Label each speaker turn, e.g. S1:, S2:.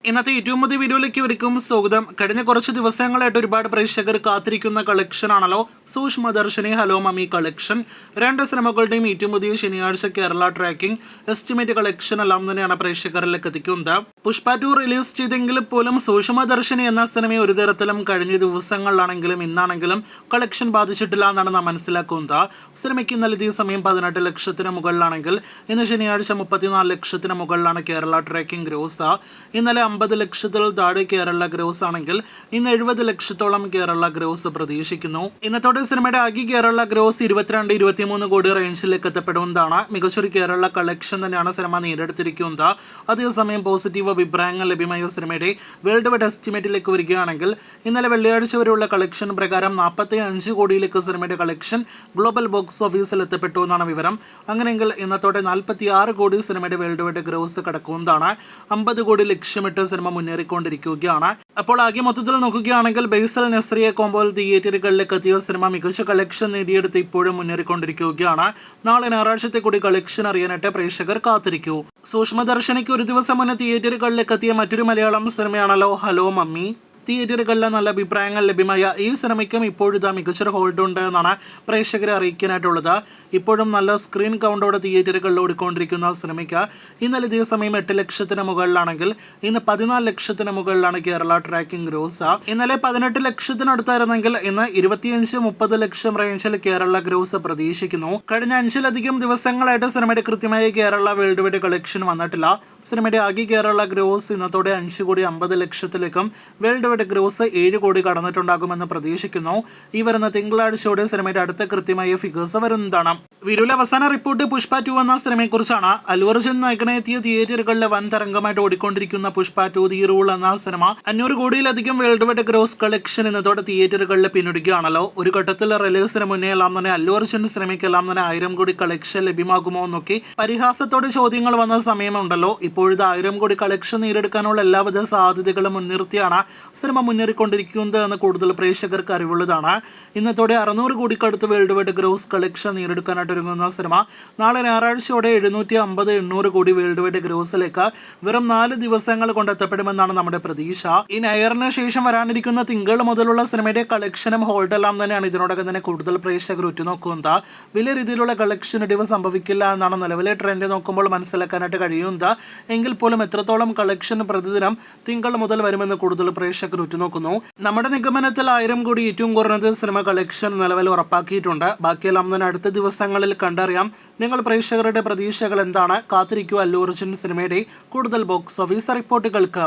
S1: ഇന്നത്തെ ഏറ്റവും പുതിയ വീഡിയോയിലേക്ക് ഇവർക്കും സ്വാഗതം. കഴിഞ്ഞ കുറച്ച് ദിവസങ്ങളായിട്ട് ഒരുപാട് പ്രേക്ഷകർ കാത്തിരിക്കുന്ന കളക്ഷൻ ആണല്ലോ സൂക്ഷ്മദർശിനി ഹലോ മമ്മി കളക്ഷൻ. രണ്ട് സിനിമകളുടെയും ഏറ്റവും പുതിയ ശനിയാഴ്ച കേരള ട്രാക്കിംഗ് എസ്റ്റിമേറ്റ് കളക്ഷൻ എല്ലാം തന്നെയാണ് പ്രേക്ഷകരിലേക്ക് എത്തിക്കുന്നത്. പുഷ്പ 2 റിലീസ് ചെയ്തെങ്കിൽ പോലും സൂക്ഷ്മദർശിനി എന്ന സിനിമ ഒരു തരത്തിലും കഴിഞ്ഞ ദിവസങ്ങളിലാണെങ്കിലും ഇന്നാണെങ്കിലും കളക്ഷൻ ബാധിച്ചിട്ടില്ല എന്നാണ് നാം മനസ്സിലാക്കുന്നത്. സിനിമയ്ക്ക് ഇന്നലെ ഇതേ സമയം 18 ലക്ഷത്തിന് മുകളിലാണെങ്കിൽ ഇന്ന് ശനിയാഴ്ച 34 ലക്ഷത്തിന് മുകളിലാണ് കേരള ട്രാക്കിംഗ് ഗ്രോസ്. ഇന്നലെ 50 ലക്ഷത്തിൽ താഴെ കേരള ഗ്രോസ് ആണെങ്കിൽ ഇന്ന് 70 ലക്ഷത്തോളം കേരള ഗ്രോസ് പ്രതീക്ഷിക്കുന്നു. ഇന്നത്തോടെ സിനിമയുടെ ആകെ കേരള ഗ്രോസ് 22-23 കോടി റേഞ്ചിലേക്ക് എത്തപ്പെടുന്നതാണ്. മികച്ചൊരു കേരള കളക്ഷൻ തന്നെയാണ് സിനിമ നേടിയെടുത്തിരിക്കുന്നത്. അതേസമയം പോസിറ്റീവ് അഭിപ്രായങ്ങൾ ലഭ്യമായ സിനിമയുടെ വേൾഡ് വൈഡ് എസ്റ്റിമേറ്റിലേക്ക് വരികയാണെങ്കിൽ ഇന്നലെ വെള്ളിയാഴ്ച വരെയുള്ള കളക്ഷൻ പ്രകാരം 45 കോടിയിലേക്ക് സിനിമയുടെ കളക്ഷൻ ഗ്ലോബൽ ബോക്സ് ഓഫീസിൽ എത്തപ്പെട്ടു എന്നാണ് വിവരം. അങ്ങനെയെങ്കിൽ ഇന്നത്തോടെ 46 കോടി സിനിമയുടെ വേൾഡ് വൈഡ് ഗ്രോസ് കടക്കുന്നതാണ്. 50 കോടി ലക്ഷ്യമിട്ട് സിനിമ മുന്നേറിക്കൊണ്ടിരിക്കുകയാണ്. അപ്പോൾ ആകെ മൊത്തത്തിൽ നോക്കുകയാണെങ്കിൽ ബേസൽ നസ്രിയ കോംബോൽ തിയേറ്ററുകളിലേക്ക് എത്തിയ സിനിമ മികച്ച കളക്ഷൻ നേടിയെടുത്ത് ഇപ്പോഴും മുന്നേറിക്കൊണ്ടിരിക്കുകയാണ്. നാളെ ഞായറാഴ്ചത്തെ കൂടി കളക്ഷൻ അറിയാനായിട്ട് പ്രേക്ഷകർ കാത്തിരിക്കൂ. സൂക്ഷ്മദർശിനിക്ക് ഒരു ദിവസം മുന്നേ തിയേറ്ററുകളിലേക്ക് എത്തിയ മറ്റൊരു മലയാളം സിനിമയാണല്ലോ ഹലോ മമ്മി. തിയേറ്ററുകളിലെ നല്ല അഭിപ്രായങ്ങൾ ലഭ്യമായ ഈ സിനിമയ്ക്കും ഇപ്പോഴിതാ മികച്ചൊരു ഹോൾഡ് ഉണ്ട് എന്നാണ് പ്രേക്ഷകരെ അറിയിക്കാനായിട്ടുള്ളത്. ഇപ്പോഴും നല്ല സ്ക്രീൻ കൗണ്ടോടെ തിയേറ്ററുകളിൽ ഓടിക്കൊണ്ടിരിക്കുന്ന സിനിമയ്ക്ക് ഇന്നലെ ഇതേ സമയം 8 ലക്ഷത്തിന് മുകളിലാണെങ്കിൽ ഇന്ന് 14 ലക്ഷത്തിന് മുകളിലാണ് കേരള ട്രാക്കിംഗ് ഗ്രോസ്. ഇന്നലെ 18 ലക്ഷത്തിനടുത്തായിരുന്നെങ്കിൽ ഇന്ന് 25-30 ലക്ഷം റേഞ്ചിൽ കേരള ഗ്രോസ് പ്രതീക്ഷിക്കുന്നു. കഴിഞ്ഞ 5ലധികം ദിവസങ്ങളായിട്ട് സിനിമയുടെ കൃത്യമായ കേരള വേൾഡ് വൈഡ് കളക്ഷൻ വന്നിട്ടില്ല. സിനിമയുടെ ആകെ കേരള ഗ്രോസ് ഇന്നത്തോടെ 5 കോടി 50 ലക്ഷത്തിലേക്കും വേൾഡ് വൈഡ് ഗ്രോസ് 7 കോടി കടന്നിട്ടുണ്ടാകുമെന്ന് പ്രതീക്ഷിക്കുന്നു. ഈ വരുന്ന തിങ്കളാഴ്ചയോടെ സിനിമയുടെ അടുത്ത കൃത്യമായ ഫിഗേഴ്സ് വരുന്നതാണ്. വീഡിയോയിലെ അവസാന റിപ്പോർട്ട് പുഷ്പ 2 എന്ന സിനിമയെക്കുറിച്ചാണ്. അല്ലു അർജുൻ നായകനെത്തിയ തിയേറ്ററുകളിലെ വൻ തരംഗമായിട്ട് ഓടിക്കൊണ്ടിരിക്കുന്ന പുഷ്പ 2 ദി റൂൾ എന്ന സിനിമ 500 കോടിയിലധികം വേൾഡ് വൈഡ് ഗ്രോസ് കളക്ഷൻ ഇന്നത്തോടെ തിയേറ്ററുകളിൽ പിന്നിടുകയാണല്ലോ. ഒരു ഘട്ടത്തിൽ റിലീസിന് മുന്നേ എല്ലാം തന്നെ അല്ലു അർജുൻ സിനിമയ്ക്കെല്ലാം തന്നെ 1000 കോടി കളക്ഷൻ ലഭ്യമാകുമോ എന്നൊക്കെ പരിഹാസത്തോടെ ചോദ്യങ്ങൾ വന്ന സമയമുണ്ടല്ലോ. ഇപ്പോഴത്തെ 1000 കോടി കളക്ഷൻ നേടിയെടുക്കാനുള്ള എല്ലാവിധ സാധ്യതകളും മുൻനിർത്തിയാണ് സിനിമ മുന്നേറിക്കൊണ്ടിരിക്കുന്നത് എന്ന് കൂടുതൽ പ്രേക്ഷകർക്ക് അറിവുള്ളതാണ്. ഇന്നത്തോടെ 600 കോടിക്കടുത്ത് വേൾഡ് വൈഡ് ഗ്രോസ് കളക്ഷൻ നേടിയെടുക്കാനായിട്ട് ഒരുങ്ങുന്ന സിനിമ നാളെ ഞായറാഴ്ചയോടെ 750-800 കോടി വേൾഡ് വൈഡ് ഗ്രോസിലേക്ക് വെറും 4 ദിവസങ്ങൾ കൊണ്ട് എത്തപ്പെടുമെന്നാണ് നമ്മുടെ പ്രതീക്ഷ. ഈ ഞായറിന് ശേഷം വരാനിരിക്കുന്ന തിങ്കൾ മുതലുള്ള സിനിമയുടെ കളക്ഷനും ഹോൾഡ് എല്ലാം തന്നെയാണ് ഇതിനോടകം തന്നെ കൂടുതൽ പ്രേക്ഷകർ ഉറ്റുനോക്കുന്നത്. വലിയ രീതിയിലുള്ള കളക്ഷൻ ഇടിവ് സംഭവിക്കില്ല എന്നാണ് നിലവിലെ ട്രെൻഡ് നോക്കുമ്പോൾ മനസ്സിലാക്കാനായിട്ട് കഴിയുന്നത്. എങ്കിൽ പോലും എത്രത്തോളം കളക്ഷൻ പ്രതിദിനം തിങ്കൾ മുതൽ വരുമെന്ന് കൂടുതൽ പ്രേക്ഷകർ ഉറ്റുനോക്കുന്നു. നമ്മുടെ നിഗമനത്തിൽ 1000 കോടി ഏറ്റവും കുറഞ്ഞത് സിനിമ കളക്ഷൻ നിലവിൽ ഉറപ്പാക്കിയിട്ടുണ്ട്. ബാക്കിയെല്ലാം തന്നെ അടുത്ത ദിവസങ്ങളിൽ കണ്ടറിയാം. നിങ്ങൾ പ്രേക്ഷകരുടെ പ്രതീക്ഷകൾ എന്താണ്? കാത്തിരിക്കുക അല്ലു അർജുൻ സിനിമയുടെ കൂടുതൽ ബോക്സ് ഓഫീസ് റിപ്പോർട്ടുകൾക്ക്.